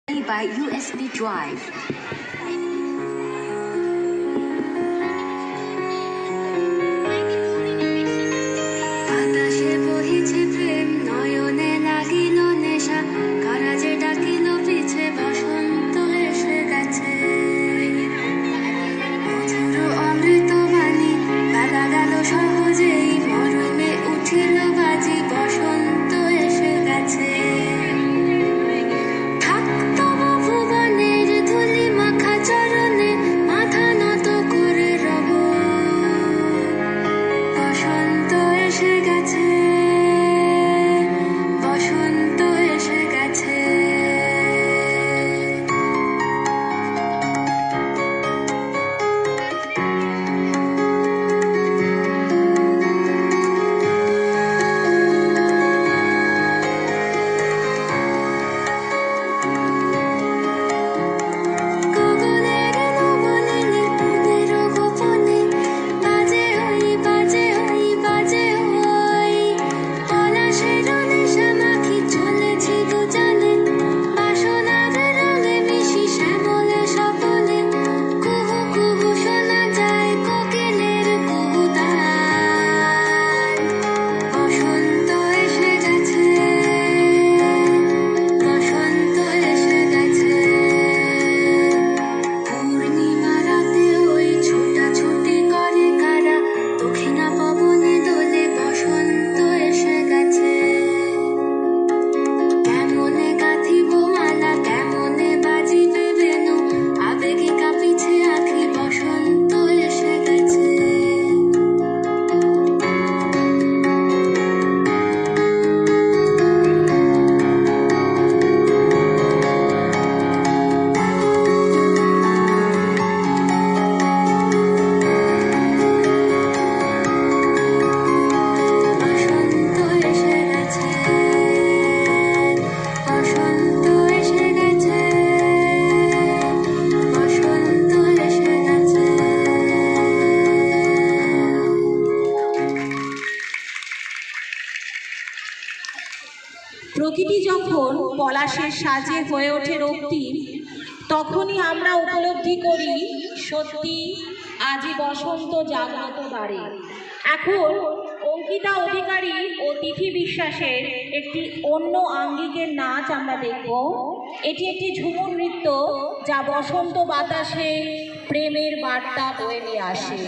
by USB drive. বাতাসে বহিছে প্রেম, নয়নে লাগিল নেশা, কারা যে ডাকিল পিছে, বসন্ত এসে গেছে। মধুর অমৃত বাণী, বেলা গেল সহজেই, মরমে উঠিল বাজি, বসন্ত এসে গেছে। প্রকৃতি যখন পলাশের সাজে হয়ে ওঠে রক্তিম, তখনই আমরা উপলব্ধি করি সত্যি আজই বসন্ত জাগ্রত দ্বারে। এখন অঙ্কিতা অধিকারী ও তিথি বিশ্বাসের একটি অন্য আঙ্গিকের নাচ আমরা দেখব। এটি একটি ঝুমুর নৃত্য, যা বসন্ত বাতাসে প্রেমের বার্তা বয়ে নিয়ে আসে।